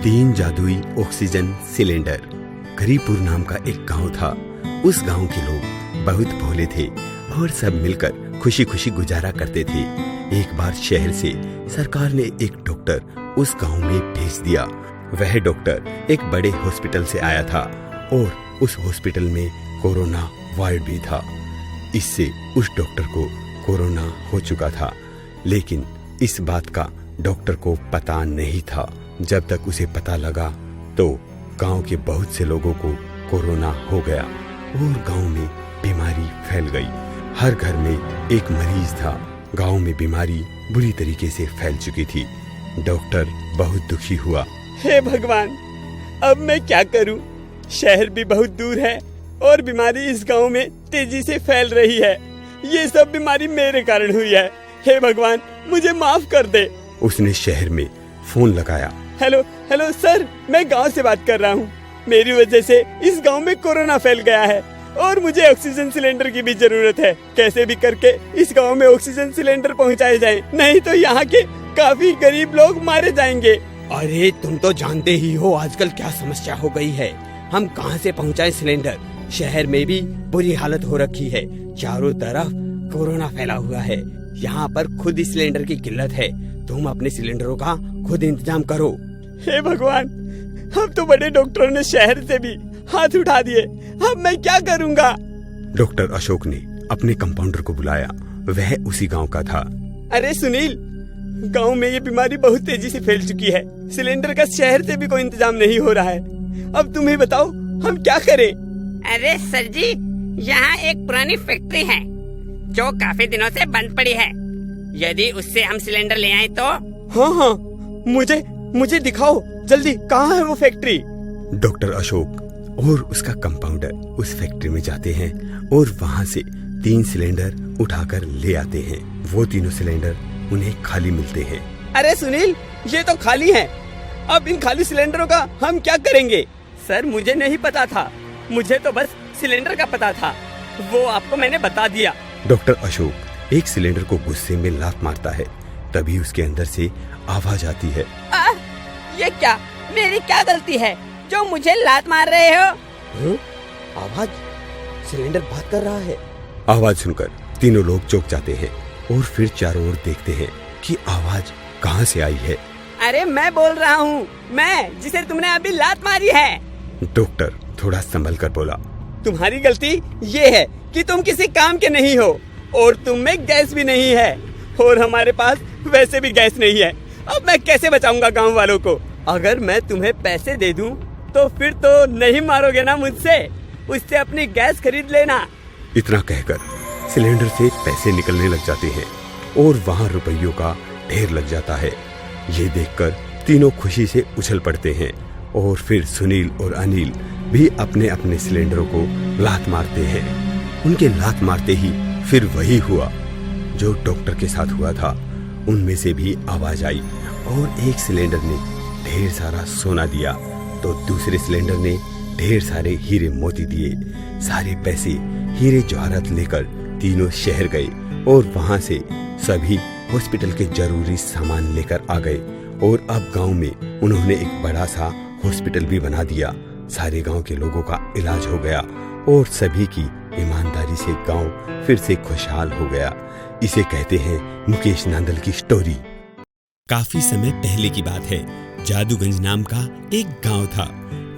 3 जादुई oxygen cylinder. Karipur नाम का एक गांव था। उस गांव के लोग बहुत भोले थे और सब मिलकर खुशी खुशी गुजारा करते थे। एक बार शहर से सरकार ने एक डॉक्टर उस गांव में भेज दिया। वह डॉक्टर एक बड़े हॉस्पिटल से आया था और उस हॉस्पिटल में कोरोना वार्ड भी था। इससे उस डॉक्टर को कोरोना हो चुका था, लेकिन इस बात का डॉक्टर को पता नहीं था। जब तक उसे पता लगा तो गांव के बहुत से लोगों को कोरोना हो गया और गांव में बीमारी फैल गई। हर घर में एक मरीज था। गांव में बीमारी बुरी तरीके से फैल चुकी थी। डॉक्टर बहुत दुखी हुआ। हे भगवान, अब मैं क्या करूं? शहर भी बहुत दूर है और बीमारी इस गांव में तेजी से फैल रही है। ये सब बीमारी मेरे कारण हुई है। हे भगवान, मुझे माफ कर दे। उसने शहर में फोन लगाया। हेलो सर, मैं गांव से बात कर रहा हूँ। मेरी वजह से इस गांव में कोरोना फैल गया है और मुझे ऑक्सीजन सिलेंडर की भी जरूरत है। कैसे भी करके इस गांव में ऑक्सीजन सिलेंडर पहुंचाए जाएं, नहीं तो यहाँ के काफी गरीब लोग मारे जाएंगे। अरे तुम तो जानते ही हो आजकल क्या समस्या हो गई है। हम कहां से पहुंचाएं सिलेंडर? शहर में भी बुरी हालत हो रखी है। चारों तरफ कोरोना फैला हुआ है। यहाँ पर खुद ही सिलेंडर की किल्लत है। तुम अपने सिलेंडरों का खुद इंतजाम करो। हे भगवान, अब तो बड़े डॉक्टरों ने शहर से भी हाथ उठा दिए। अब मैं क्या करूँगा? डॉक्टर अशोक ने अपने कंपाउंडर को बुलाया। वह उसी गांव का था। अरे सुनील, गांव में ये बीमारी बहुत तेजी से फैल चुकी है। सिलेंडर का शहर से भी कोई इंतजाम नहीं हो रहा है। अब तुम ही बताओ, हम क्या करें? अरे सर जी, यहाँ एक पुरानी फैक्ट्री है जो काफी दिनों से बंद पड़ी है। यदि उससे हम सिलेंडर ले आए तो? हाँ, मुझे दिखाओ जल्दी, कहाँ है वो फैक्ट्री? डॉक्टर अशोक और उसका कंपाउंडर उस फैक्ट्री में जाते हैं और वहाँ से 3 सिलेंडर उठाकर ले आते हैं। वो तीनों सिलेंडर उन्हें खाली मिलते हैं। अरे सुनील, ये तो खाली हैं। अब इन खाली सिलेंडरों का हम क्या करेंगे? सर, मुझे नहीं पता था। मुझे तो बस सिलेंडर का पता था, वो आपको मैंने बता दिया। डॉक्टर अशोक एक सिलेंडर को गुस्से में लात मारता है। तभी उसके अंदर से आवाज आती है। ये क्या? मेरी क्या गलती है जो मुझे लात मार रहे हो? आवाज? सिलेंडर बात कर रहा है। आवाज सुनकर तीनों लोग चौंक जाते हैं और फिर चारों ओर देखते हैं कि आवाज कहाँ से आई है। अरे मैं बोल रहा हूँ, मैं जिसे तुमने अभी लात मारी है। डॉक्टर थोड़ा संभल कर बोला। तुम्हारी गलती ये है कि तुम किसी काम के नहीं हो और तुम में गैस भी नहीं है और हमारे पास वैसे भी गैस नहीं है। अब मैं कैसे बचाऊंगा गांव वालों को? अगर मैं तुम्हें पैसे दे दूं तो फिर तो नहीं मारोगे ना मुझसे? उससे अपनी गैस खरीद लेना। इतना कहकर सिलेंडर से पैसे निकलने लग जाते हैं और वहाँ रुपयों का ढेर लग जाता है। ये देखकर तीनों खुशी से उछल पड़ते हैं और फिर सुनील और अनिल भी अपने अपने सिलेंडरों को लात मारते हैं। उनके लात मारते ही फिर वही हुआ जो डॉक्टर के साथ हुआ था। उनमें से भी आवाज आई और एक सिलेंडर ने ढेर सारा सोना दिया तो दूसरे सिलेंडर ने ढेर सारे हीरे मोती दिए। सारे पैसे हीरे जवाहरात लेकर तीनों शहर गए और वहां से सभी हॉस्पिटल के जरूरी सामान लेकर आ गए और अब गांव में उन्होंने एक बड़ा सा हॉस्पिटल भी बना दिया। सारे गांव के लोगों का इलाज हो गया और सभी की ईमानदारी से गांव फिर से खुशहाल हो गया। इसे कहते हैं मुकेश नांदल की स्टोरी। काफी समय पहले की बात है। जादूगंज नाम का एक गांव था।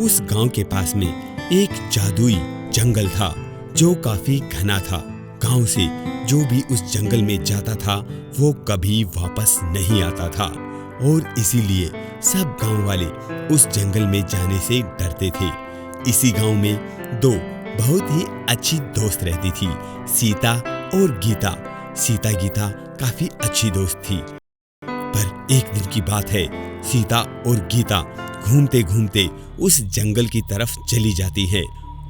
उस गांव के पास में एक जादुई जंगल था जो काफी घना था। गांव से जो भी उस जंगल में जाता था वो कभी वापस नहीं आता था और इसीलिए सब गांव वाले उस जंगल में जाने से डरते थे। इसी गांव में 2 बहुत ही अच्छी दोस्त रहती थी, सीता और गीता। सीता गीता काफी अच्छी दोस्त थी। पर एक दिन की बात है, सीता और गीता घूमते घूमते उस जंगल की तरफ चली जाती हैं।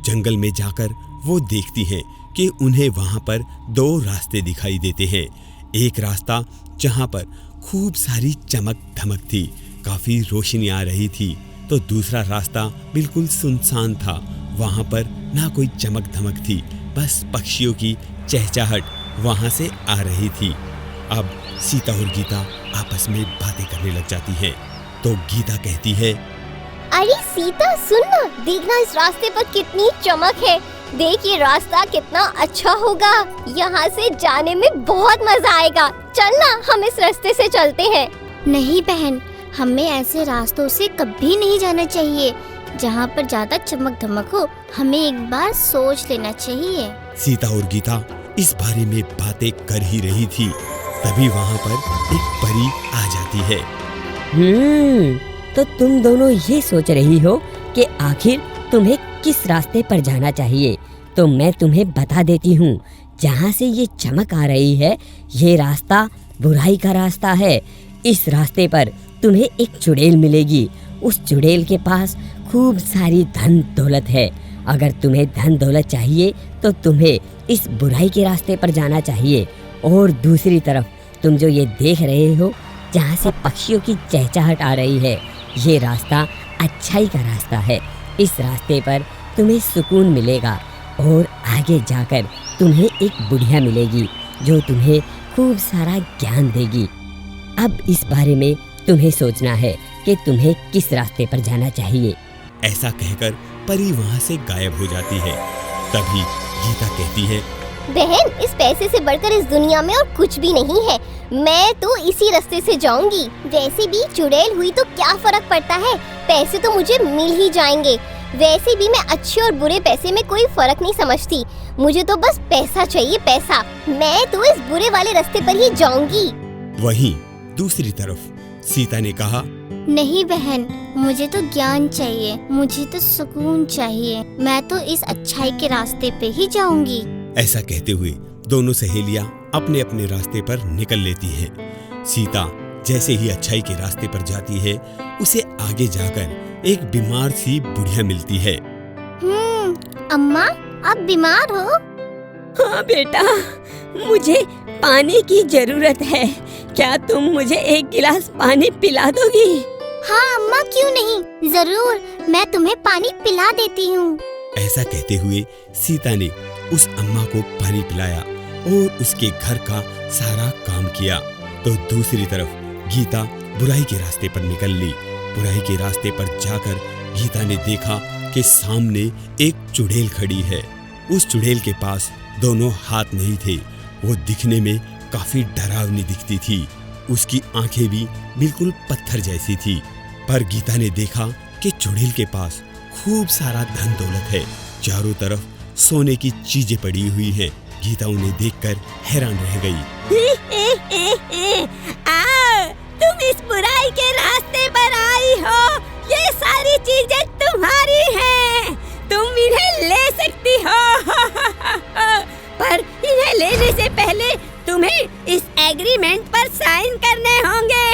जंगल में जाकर वो देखती हैं कि उन्हें वहां पर 2 रास्ते दिखाई देते हैं। एक रास्ता जहां पर खूब सारी चमक धमक थी, काफी रोशनी आ रही थी, तो दूसरा रास्ता बिल्कुल सुनसान था। वहां पर ना कोई चमक धमक थी, बस पक्षियों की चहचहाहट वहां से आ रही थी। अब सीता और गीता आपस में बातें करने लग जाती हैं। तो गीता कहती है, अरे सीता सुन ना, देखना इस रास्ते पर कितनी चमक है। देख ये रास्ता कितना अच्छा होगा, यहाँ से जाने में बहुत मजा आएगा। चल ना हम इस रास्ते से चलते हैं। नहीं बहन, हमें ऐसे रास्तों से कभी नहीं जाना चाहिए जहाँ पर ज्यादा चमक धमक हो। हमें एक बार सोच लेना चाहिए। सीता और गीता इस बारे में बातें कर ही रही थी, तभी वहाँ पर एक परी आ जाती है। तो तुम दोनों ये सोच रही हो कि आखिर तुम्हें किस रास्ते पर जाना चाहिए। तो मैं तुम्हें बता देती हूँ, जहाँ से ये चमक आ रही है ये रास्ता बुराई का रास्ता है। इस रास्ते पर तुम्हें एक चुड़ैल मिलेगी। उस चुड़ैल के पास खूब सारी धन दौलत है। अगर तुम्हें धन दौलत चाहिए तो तुम्हें इस बुराई के रास्ते पर जाना चाहिए। और दूसरी तरफ तुम जो ये देख रहे हो, जहाँ से पक्षियों की चहचहाट आ रही है, ये रास्ता अच्छाई का रास्ता है। इस रास्ते पर तुम्हें सुकून मिलेगा और आगे जाकर तुम्हें एक बुढ़िया मिलेगी जो तुम्हें खूब सारा ज्ञान देगी। अब इस बारे में तुम्हें सोचना है कि तुम्हें किस रास्ते पर जाना चाहिए। ऐसा कहकर परी वहाँ से गायब हो जाती है। तभी गीता कहती है, बहन, इस पैसे से बढ़कर इस दुनिया में और कुछ भी नहीं है। मैं तो इसी रास्ते से जाऊंगी। वैसे भी चुड़ैल हुई तो क्या फर्क पड़ता है, पैसे तो मुझे मिल ही जाएंगे। वैसे भी मैं अच्छे और बुरे पैसे में कोई फर्क नहीं समझती। मुझे तो बस पैसा चाहिए, पैसा। मैं तो इस बुरे वाले रास्ते पर ही जाऊंगी। वहीं दूसरी तरफ सीता ने कहा, नहीं बहन, मुझे तो ज्ञान चाहिए, मुझे तो सुकून चाहिए। मैं तो इस अच्छाई के रास्ते पे ही जाऊंगी। ऐसा कहते हुए दोनों सहेलियां अपने अपने रास्ते पर निकल लेती हैं। सीता जैसे ही अच्छाई के रास्ते पर जाती है, उसे आगे जाकर एक बीमार सी बुढ़िया मिलती है। अम्मा, आप बीमार हो? हाँ बेटा, मुझे पानी की जरूरत है। क्या तुम मुझे एक गिलास पानी पिला दोगी? हाँ अम्मा, क्यों नहीं, जरूर, मैं तुम्हें पानी पिला देती हूँ। ऐसा कहते हुए सीता ने उस अम्मा को पानी पिलाया और उसके घर का सारा काम किया। तो दूसरी तरफ गीता बुराई के रास्ते पर निकल ली। बुराई के रास्ते पर जाकर गीता ने देखा कि सामने एक चुड़ैल खड़ी है। उस चुड़ैल के पास दोनों हाथ नहीं थे। वो दिखने में काफी डरावनी दिखती थी। उसकी आंखें भी बिल्कुल पत्थर जैसी थी। पर गीता ने देखा कि चुड़ैल के पास खूब सारा धन दौलत है। चारों तरफ सोने की चीजें पड़ी हुई हैं। गीता उन्हें देखकर हैरान रह गई। तुम इस बुराई के रास्ते पर आई हो। ये सारी चीजें तुम्हारी हैं। तुम इन्हें ले सकती हो। पर इन्हें लेने से पहले तुम्हें इस एग्रीमेंट पर साइन करने होंगे।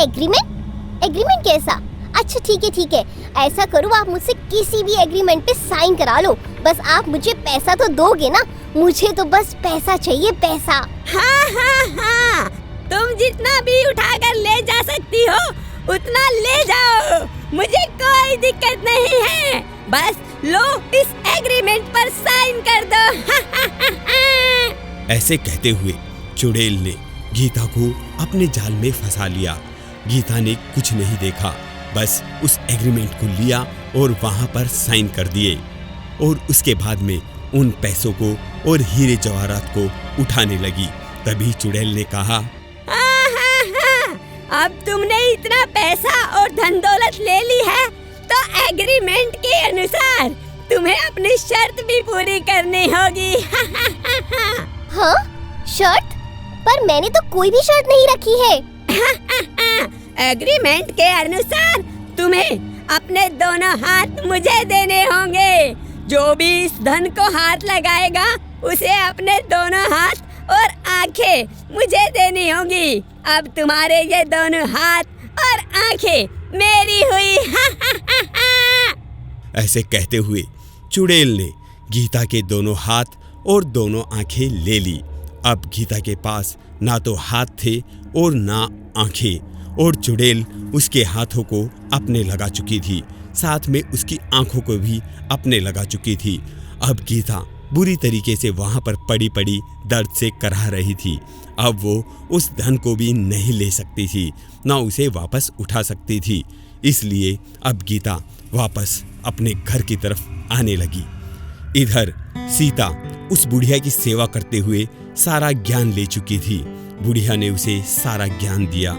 एग्रीमेंट? एग्रीमेंट कैसा? अच्छा ठीक है, ऐसा करो, आप मुझसे किसी भी एग्रीमेंट पे साइन करा लो। बस आप मुझे पैसा तो दोगे ना? मुझे तो बस पैसा चाहिए, पैसा। हाँ, तुम जितना भी उठाकर ले जा सकती हो उतना ले जाओ, मुझे कोई दिक्कत नहीं है। बस लो, इस एग्रीमेंट पर साइन कर दो। ऐसे कहते हुए चुड़ैल ने गीता को अपने जाल में फंसा लिया। गीता ने कुछ नहीं देखा, बस उस एग्रीमेंट को लिया और वहां पर साइन कर दिए। और उसके बाद में उन पैसों को और हीरे जवाहरात को उठाने लगी। तभी चुड़ैल ने कहा, अब तुमने इतना पैसा और धन दौलत ले ली है तो एग्रीमेंट के अनुसार तुम्हें अपनी शर्त भी पूरी करनी होगी। हाँ, शर्त? पर मैंने तो कोई भी शर्त नहीं रखी है। एग्रीमेंट के अनुसार तुम्हें अपने दोनों हाथ मुझे देने होंगे। जो भी इस धन को हाथ लगाएगा उसे अपने दोनों हाथ और आंखें मुझे देनी होगी। अब तुम्हारे ये दोनों हाथ और आंखें मेरी हुई। ऐसे कहते हुए चुड़ैल ने गीता के दोनों हाथ और दोनों आंखें ले ली। अब गीता के पास ना तो हाथ थे और ना आंखें, और चुड़ैल उसके हाथों को अपने लगा चुकी थी, साथ में उसकी आंखों को भी अपने लगा चुकी थी। अब गीता बुरी तरीके से वहां पर पड़ी पड़ी दर्द से कराह रही थी। अब वो उस धन को भी नहीं ले सकती थी, ना उसे वापस उठा सकती थी। इसलिए अब गीता वापस अपने घर की तरफ आने लगी। इधर सीता उस बुढ़िया की सेवा करते हुए सारा ज्ञान ले चुकी थी। बुढ़िया ने उसे सारा ज्ञान दिया,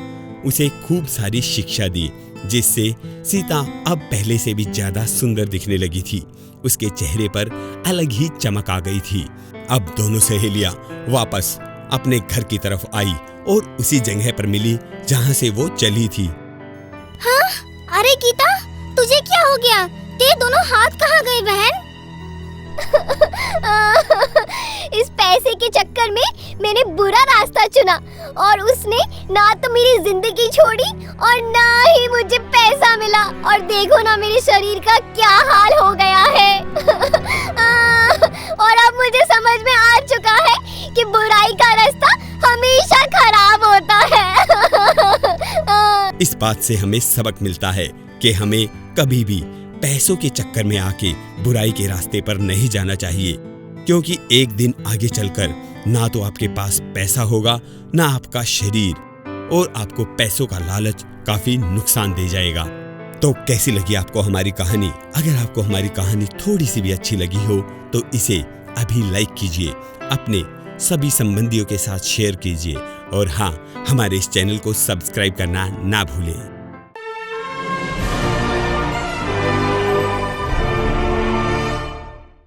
उसे खूब सारी शिक्षा दी, जिससे सीता अब पहले से भी ज्यादा सुंदर दिखने लगी थी। उसके चेहरे पर अलग ही चमक आ गई थी। अब दोनों सहेलियां वापस अपने घर की तरफ आई और उसी जगह पर मिली जहां से वो चली थी। हाँ? अरे गीता, तुझे क्या हो गया? तेरे दोनों हाथ कहाँ गए बहन? इस पैसे के चक्कर में मैंने बुरा रास्ता चुना और उसने ना तो मेरी जिंदगी छोड़ी और ना ही मुझे पैसा मिला, और देखो ना मेरे शरीर का क्या हाल हो गया है। और अब मुझे समझ में आ चुका है कि बुराई का रास्ता हमेशा खराब होता है। इस बात से हमें सबक मिलता है कि हमें कभी भी पैसों के चक्कर में आके बुराई के रास्ते पर नहीं जाना चाहिए, क्योंकि एक दिन आगे चलकर ना तो आपके पास पैसा होगा ना आपका शरीर, और आपको पैसों का लालच काफी नुकसान दे जाएगा। तो कैसी लगी आपको हमारी कहानी? अगर आपको हमारी कहानी थोड़ी सी भी अच्छी लगी हो तो इसे अभी लाइक कीजिए, अपने सभी संबंधियों के साथ शेयर कीजिए, और हाँ, हमारे इस चैनल को सब्सक्राइब करना ना भूलें।